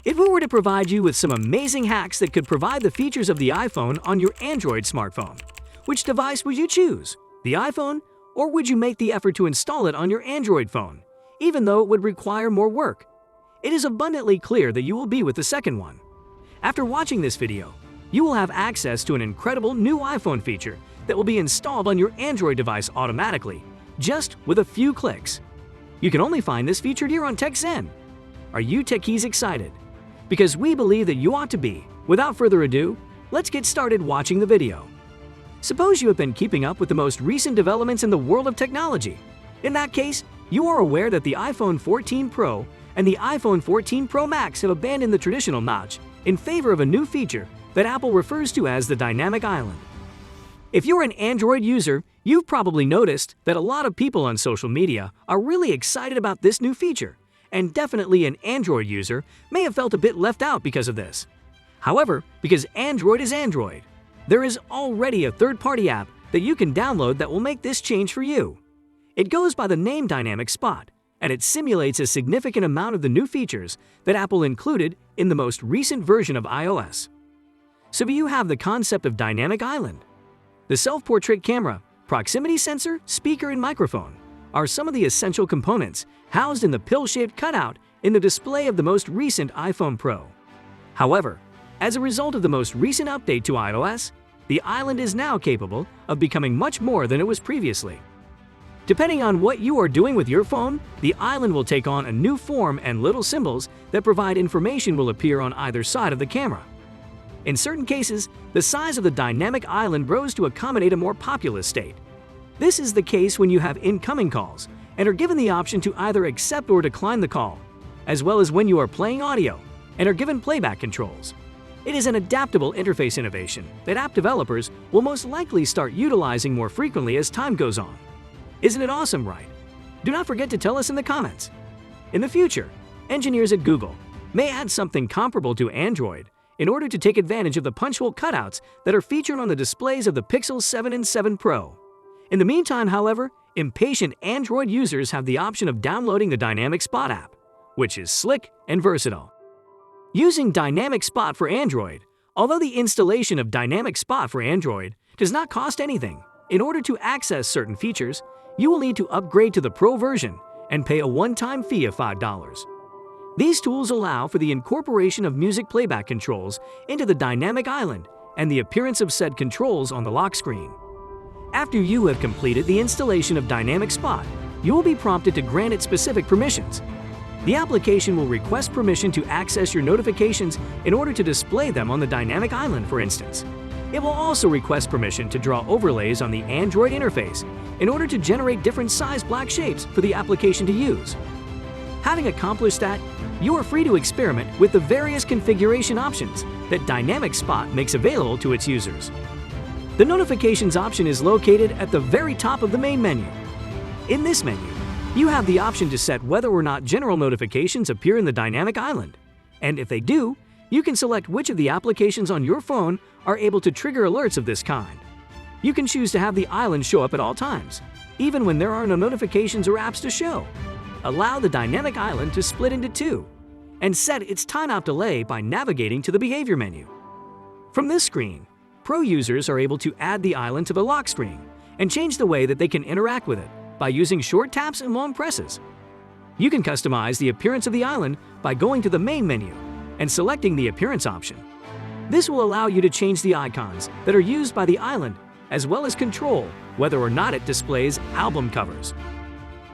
If we were to provide you with some amazing hacks that could provide the features of the iPhone on your Android smartphone, which device would you choose? The iPhone? Or would you make the effort to install it on your Android phone, even though it would require more work? It is abundantly clear that you will be with the second one. After watching this video, you will have access to an incredible new iPhone feature that will be installed on your Android device automatically, just with a few clicks. You can only find this featured here on TechZen. Are you techies excited? Because we believe that you ought to be. Without further ado, let's get started watching the video. Suppose you have been keeping up with the most recent developments in the world of technology. In that case, you are aware that the iPhone 14 Pro and the iPhone 14 Pro Max have abandoned the traditional notch in favor of a new feature that Apple refers to as the Dynamic Island. If you're an Android user, you've probably noticed that a lot of people on social media are really excited about this new feature, and definitely an Android user may have felt a bit left out because of this. However, because Android is Android, there is already a third-party app that you can download that will make this change for you. It goes by the name Dynamic Spot, and it simulates a significant amount of the new features that Apple included in the most recent version of iOS. So you have the concept of Dynamic Island. The self-portrait camera, proximity sensor, speaker, and microphone are some of the essential components housed in the pill-shaped cutout in the display of the most recent iPhone Pro. However, as a result of the most recent update to iOS, the island is now capable of becoming much more than it was previously. Depending on what you are doing with your phone, the island will take on a new form, and little symbols that provide information will appear on either side of the camera. In certain cases, the size of the dynamic island grows to accommodate a more populous state. This is the case when you have incoming calls and are given the option to either accept or decline the call, as well as when you are playing audio and are given playback controls. It is an adaptable interface innovation that app developers will most likely start utilizing more frequently as time goes on. Isn't it awesome, right? Do not forget to tell us in the comments. In the future, engineers at Google may add something comparable to Android in order to take advantage of the punch-hole cutouts that are featured on the displays of the Pixel 7 and 7 Pro. In the meantime, however, impatient Android users have the option of downloading the Dynamic Spot app, which is slick and versatile. Using Dynamic Spot for Android, although the installation of Dynamic Spot for Android does not cost anything, in order to access certain features, you will need to upgrade to the Pro version and pay a one-time fee of $5. These tools allow for the incorporation of music playback controls into the Dynamic Island and the appearance of said controls on the lock screen. After you have completed the installation of Dynamic Spot, you will be prompted to grant it specific permissions. The application will request permission to access your notifications in order to display them on the Dynamic Island, for instance. It will also request permission to draw overlays on the Android interface in order to generate different size black shapes for the application to use. Having accomplished that, you are free to experiment with the various configuration options that Dynamic Spot makes available to its users. The notifications option is located at the very top of the main menu. In this menu, you have the option to set whether or not general notifications appear in the Dynamic Island, and if they do, you can select which of the applications on your phone are able to trigger alerts of this kind. You can choose to have the island show up at all times, even when there are no notifications or apps to show. Allow the Dynamic Island to split into two, and set its timeout delay by navigating to the Behavior menu. From this screen, Pro users are able to add the island to the lock screen and change the way that they can interact with it by using short taps and long presses. You can customize the appearance of the island by going to the main menu and selecting the Appearance option. This will allow you to change the icons that are used by the island, as well as control whether or not it displays album covers.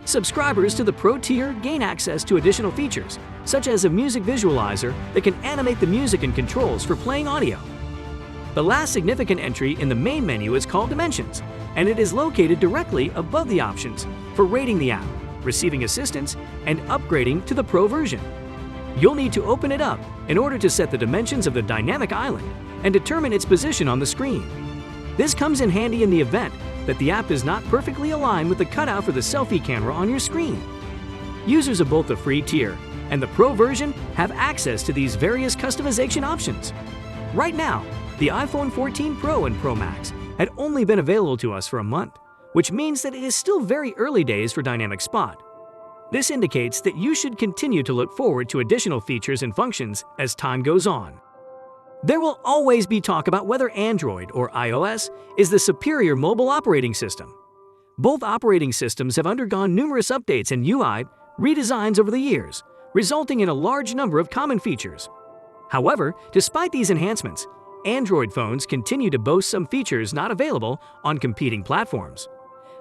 Subscribers to the Pro tier gain access to additional features, such as a music visualizer that can animate the music and controls for playing audio. The last significant entry in the main menu is called Dimensions, and it is located directly above the options for rating the app, receiving assistance, and upgrading to the Pro version. You'll need to open it up in order to set the dimensions of the Dynamic Island and determine its position on the screen. This comes in handy in the event that the app is not perfectly aligned with the cutout for the selfie camera on your screen. Users of both the free tier and the Pro version have access to these various customization options. Right now, the iPhone 14 Pro and Pro Max had only been available to us for a month, which means that it is still very early days for Dynamic Spot. This indicates that you should continue to look forward to additional features and functions as time goes on. There will always be talk about whether Android or iOS is the superior mobile operating system. Both operating systems have undergone numerous updates and UI redesigns over the years, resulting in a large number of common features. However, despite these enhancements, Android phones continue to boast some features not available on competing platforms.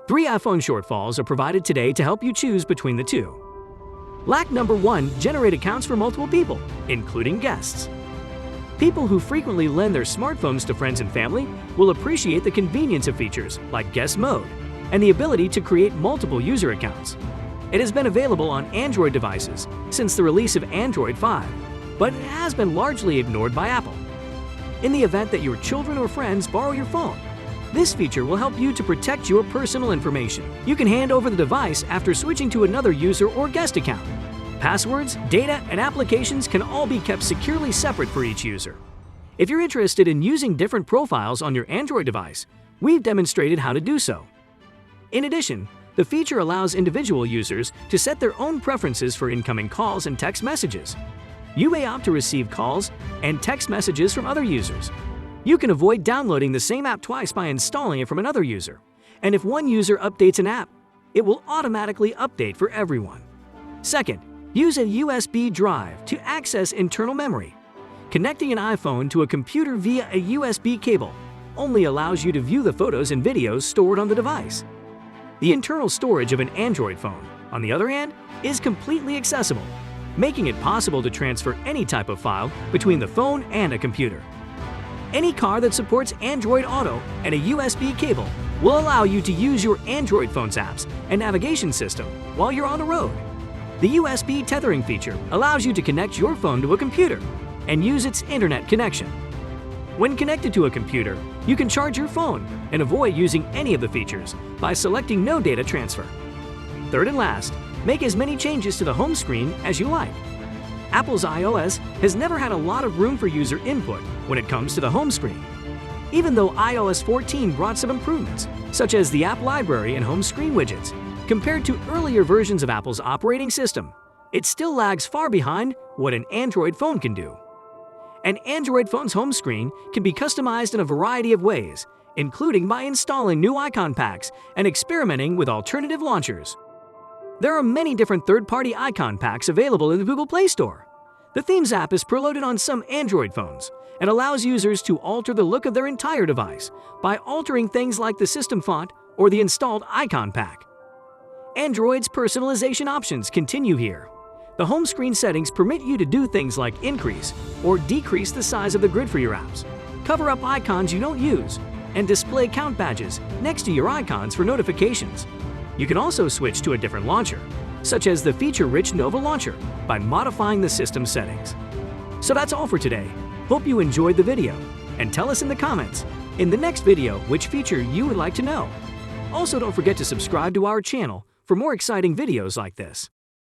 3 iPhone shortfalls are provided today to help you choose between the two. Lack number 1: generate accounts for multiple people, including guests. People who frequently lend their smartphones to friends and family will appreciate the convenience of features like guest mode and the ability to create multiple user accounts. It has been available on Android devices since the release of Android 5, but it has been largely ignored by Apple. In the event that your children or friends borrow your phone, this feature will help you to protect your personal information. You can hand over the device after switching to another user or guest account. Passwords, data, and applications can all be kept securely separate for each user. If you're interested in using different profiles on your Android device, we've demonstrated how to do so. In addition, the feature allows individual users to set their own preferences for incoming calls and text messages. You may opt to receive calls and text messages from other users. You can avoid downloading the same app twice by installing it from another user. And if one user updates an app, it will automatically update for everyone. Second, use a USB drive to access internal memory. Connecting an iPhone to a computer via a USB cable only allows you to view the photos and videos stored on the device. The internal storage of an Android phone, on the other hand, is completely accessible, making it possible to transfer any type of file between the phone and a computer. Any car that supports Android Auto and a USB cable will allow you to use your Android phone's apps and navigation system while you're on the road. The USB tethering feature allows you to connect your phone to a computer and use its internet connection. When connected to a computer, you can charge your phone and avoid using any of the features by selecting No Data Transfer. Third and last, make as many changes to the home screen as you like. Apple's iOS has never had a lot of room for user input when it comes to the home screen. Even though iOS 14 brought some improvements, such as the app library and home screen widgets, compared to earlier versions of Apple's operating system, it still lags far behind what an Android phone can do. An Android phone's home screen can be customized in a variety of ways, including by installing new icon packs and experimenting with alternative launchers. There are many different third-party icon packs available in the Google Play Store. The Themes app is preloaded on some Android phones and allows users to alter the look of their entire device by altering things like the system font or the installed icon pack. Android's personalization options continue here. The home screen settings permit you to do things like increase or decrease the size of the grid for your apps, cover up icons you don't use, and display count badges next to your icons for notifications. You can also switch to a different launcher, such as the feature-rich Nova launcher, by modifying the system settings. So that's all for today. Hope you enjoyed the video, and tell us in the comments in the next video which feature you would like to know. Also, don't forget to subscribe to our channel for more exciting videos like this.